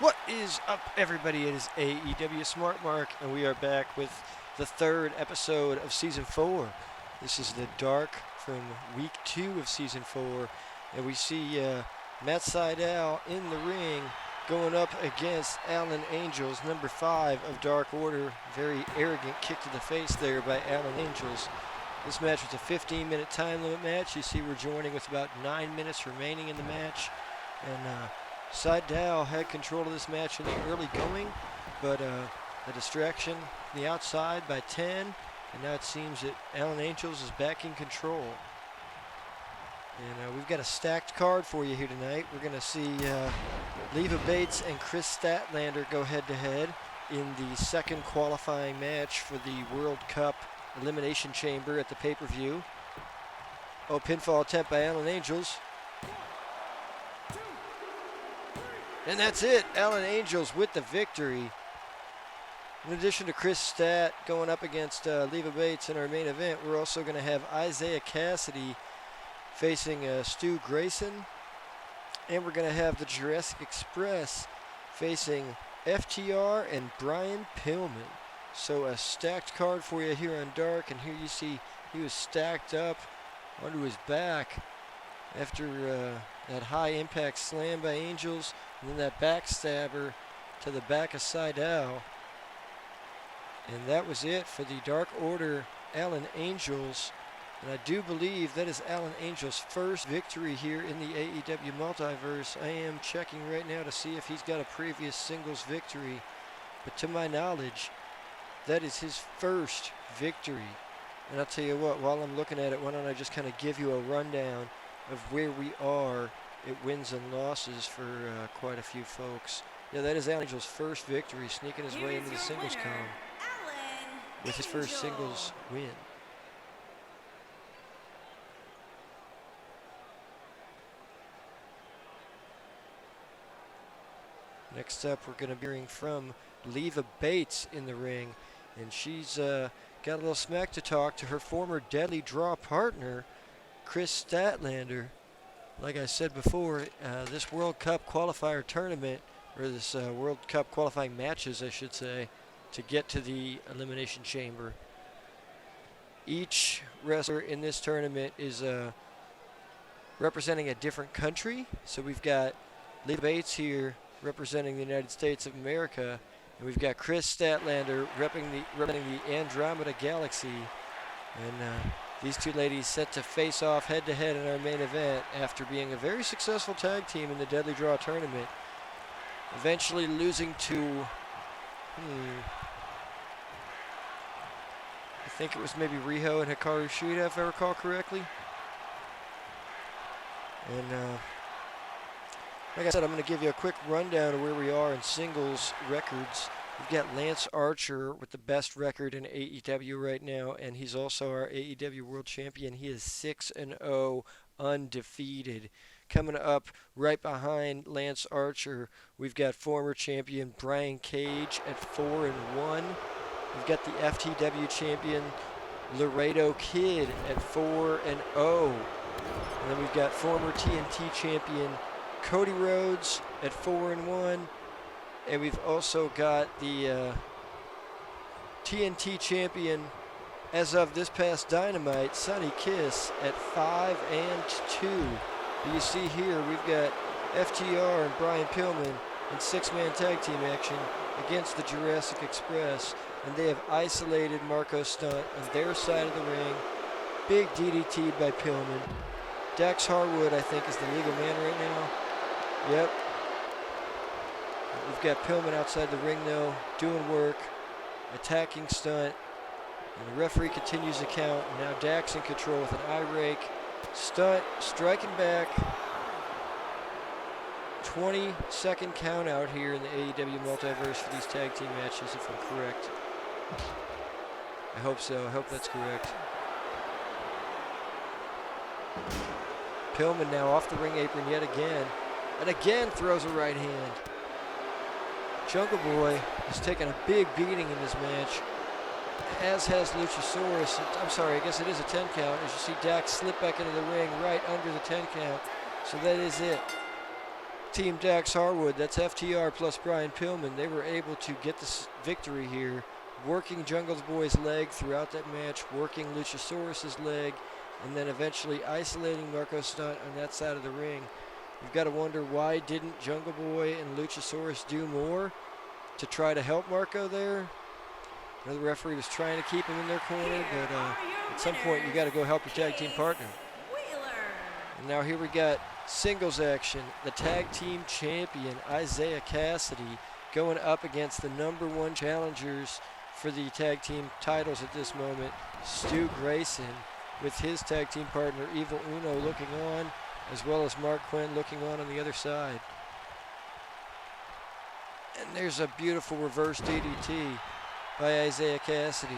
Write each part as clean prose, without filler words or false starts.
What is up, everybody? It is AEW Smart Mark, and we are back with the third episode of Season 4. This is the Dark from Week 2 of Season 4, and we see Matt Sydal in the ring going up against Alan Angels, number 5 of Dark Order. Very arrogant kick to the face there by Alan Angels. This match was a 15-minute time limit match. You see we're joining with about 9 minutes remaining in the match, and Sydal had control of this match in the early going, but a distraction from the outside by 10, and now it seems that Alan Angels is back in control. And we've got a stacked card for you here tonight. We're going to see Leva Bates and Chris Statlander go head-to-head in the second qualifying match for the World Cup Elimination Chamber at the pay-per-view. Oh, pinfall attempt by Alan Angels. And that's it, Alan Angels with the victory. In addition to Chris Stat going up against Leva Bates in our main event, we're also going to have Isaiah Cassidy facing Stu Grayson. And we're going to have the Jurassic Express facing FTR and Brian Pillman. So a stacked card for you here on Dark, and here you see he was stacked up onto his back after that high impact slam by Angels, and then that backstabber to the back of Sydal. And that was it for the Dark Order Alan Angels. And I do believe that is Alan Angels' first victory here in the AEW Multiverse. I am checking right now to see if he's got a previous singles victory, but to my knowledge, that is his first victory. And I'll tell you what, while I'm looking at it, why don't I just kind of give you a rundown of where we are at wins and losses for quite a few folks. Yeah, that is Alan Angels' first victory, sneaking his way into the singles column with his first singles win. Next up, we're going to be hearing from Leva Bates in the ring, and she's got a little smack to talk to her former Deadly Draw partner, Chris Statlander. Like I said before, this World Cup qualifier tournament, or this World Cup qualifying matches, I should say, to get to the Elimination Chamber. Each wrestler in this tournament is representing a different country. So we've got Leva Bates here representing the United States of America, and we've got Chris Statlander representing the Andromeda Galaxy. And these two ladies set to face off head-to-head in our main event after being a very successful tag team in the Deadly Draw tournament, eventually losing to, I think it was maybe Riho and Hikaru Shida, if I recall correctly. And like I said, I'm going to give you a quick rundown of where we are in singles records. We've got Lance Archer with the best record in AEW right now, and he's also our AEW World Champion. He is 6-0, undefeated. Coming up right behind Lance Archer, we've got former champion Brian Cage at 4-1. We've got the FTW champion Laredo Kid at 4-0. And then we've got former TNT champion Cody Rhodes at 4-1. And we've also got the TNT champion, as of this past Dynamite, Sonny Kiss, at 5-2. You see here, we've got FTR and Brian Pillman in 6-man tag team action against the Jurassic Express. And they have isolated Marko Stunt on their side of the ring. Big DDT by Pillman. Dax Harwood, I think, is the legal man right now. Yep. We've got Pillman outside the ring, though, doing work, attacking Stunt, and the referee continues the count. And now Dax in control with an eye rake. Stunt striking back. 20-second count out here in the AEW Multiverse for these tag team matches, if I'm correct. I hope so. I hope that's correct. Pillman now off the ring apron yet again, and again throws a right hand. Jungle Boy has taken a big beating in this match, as has Luchasaurus. I'm sorry, I guess it is a 10 count, as you see Dax slip back into the ring right under the 10 count. So that is it. team Dax Harwood, that's FTR plus Brian Pillman, they were able to get this victory here, working Jungle Boy's leg throughout that match, working Luchasaurus's leg, and then eventually isolating Marko Stunt on that side of the ring. You've got to wonder, why didn't Jungle Boy and Luchasaurus do more to try to help Marko there? The referee was trying to keep him in their corner, but at some point you got to go help your tag team partner. And now here we got singles action. The tag team champion Isaiah Cassidy going up against the #1 challengers for the tag team titles at this moment, Stu Grayson, with his tag team partner Evil Uno looking on, as well as Mark Quinn looking on the other side. And there's a beautiful reverse DDT by Isaiah Cassidy.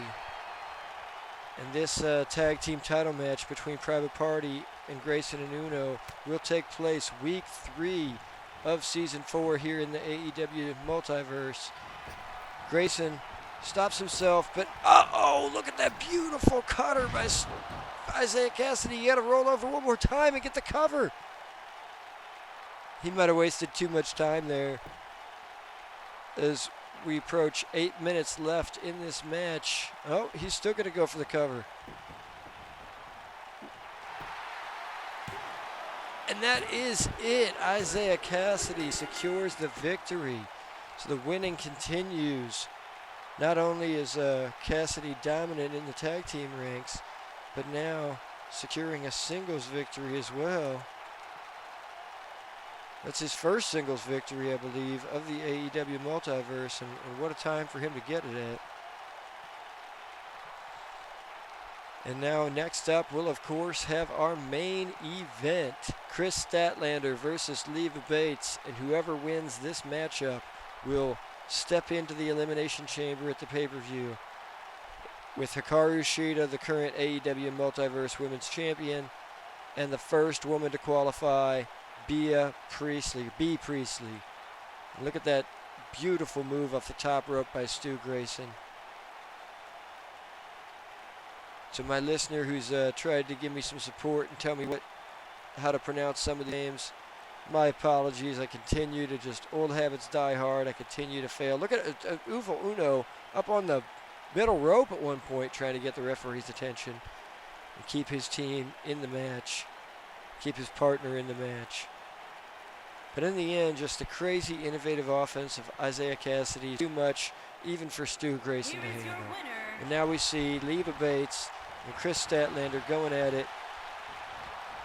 And this tag team title match between Private Party and Grayson and Uno will take place week 3 of season 4 here in the AEW Multiverse. Grayson stops himself, but uh-oh, look at that beautiful cutter by Isaiah Cassidy. He had to roll over one more time and get the cover. He might have wasted too much time there. As we approach 8 minutes left in this match. Oh, he's still going to go for the cover. And that is it. Isaiah Cassidy secures the victory. So the winning continues. Not only is Cassidy dominant in the tag team ranks, but now securing a singles victory as well. That's his first singles victory, I believe, of the AEW Multiverse, and what a time for him to get it at. And now next up, we'll of course have our main event, Chris Statlander versus Leva Bates, and whoever wins this matchup will step into the Elimination Chamber at the pay-per-view, with Hikaru Shida, the current AEW Multiverse Women's Champion, and the first woman to qualify, Bea Priestley. And look at that beautiful move off the top rope by Stu Grayson. To my listener who's tried to give me some support and tell me how to pronounce some of the names, my apologies. I continue to just, old habits die hard. I continue to fail. Look at Evil Uno up on the middle rope at one point trying to get the referee's attention and keep his team in the match, keep his partner in the match. But in the end, just a crazy, innovative offense of Isaiah Cassidy. Too much, even for Stu Grayson to handle. And now we see Leva Bates and Chris Statlander going at it.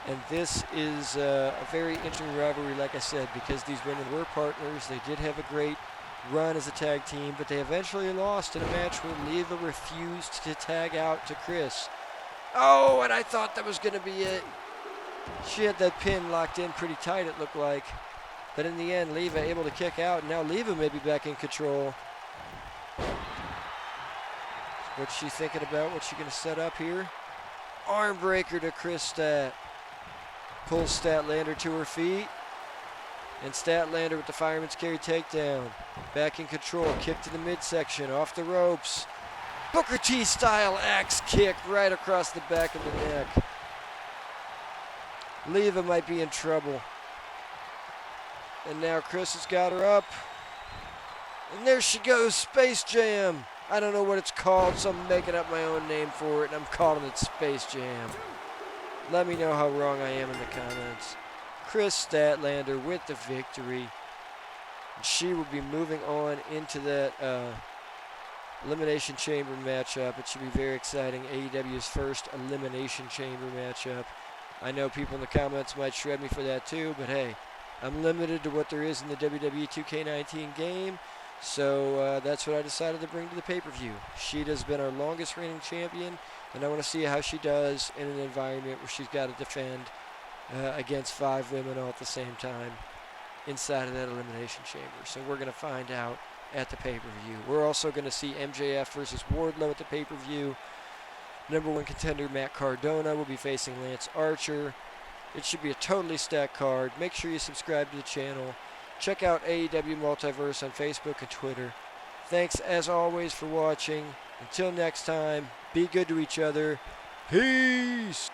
And this is a very interesting rivalry, like I said, because these women were partners. They did have a great run as a tag team, but they eventually lost in a match where Leva refused to tag out to Chris. Oh, and I thought that was going to be it. She had that pin locked in pretty tight, it looked like. But in the end, Leva able to kick out. Now Leva may be back in control. What's she thinking about? What's she going to set up here? Arm breaker to Chris Stat. Pulls Statlander to her feet. And Statlander with the fireman's carry takedown. Back in control. Kick to the midsection. Off the ropes. Booker T style axe kick right across the back of the neck. Leva might be in trouble. And now Chris has got her up. And there she goes, Space Jam. I don't know what it's called, so I'm making up my own name for it, and I'm calling it Space Jam. Let me know how wrong I am in the comments. Chris Statlander with the victory. And she will be moving on into that Elimination Chamber matchup. It should be very exciting. AEW's first Elimination Chamber matchup. I know people in the comments might shred me for that too, but hey, I'm limited to what there is in the WWE 2K19 game, so that's what I decided to bring to the pay-per-view. Shida's been our longest reigning champion, and I want to see how she does in an environment where she's got to defend against 5 women all at the same time inside of that Elimination Chamber. So we're going to find out at the pay-per-view. We're also going to see MJF versus Wardlow at the pay-per-view. #1 contender Matt Cardona will be facing Lance Archer. It should be a totally stacked card. Make sure you subscribe to the channel. Check out AEW Multiverse on Facebook and Twitter. Thanks as always for watching. Until next time, be good to each other. Peace!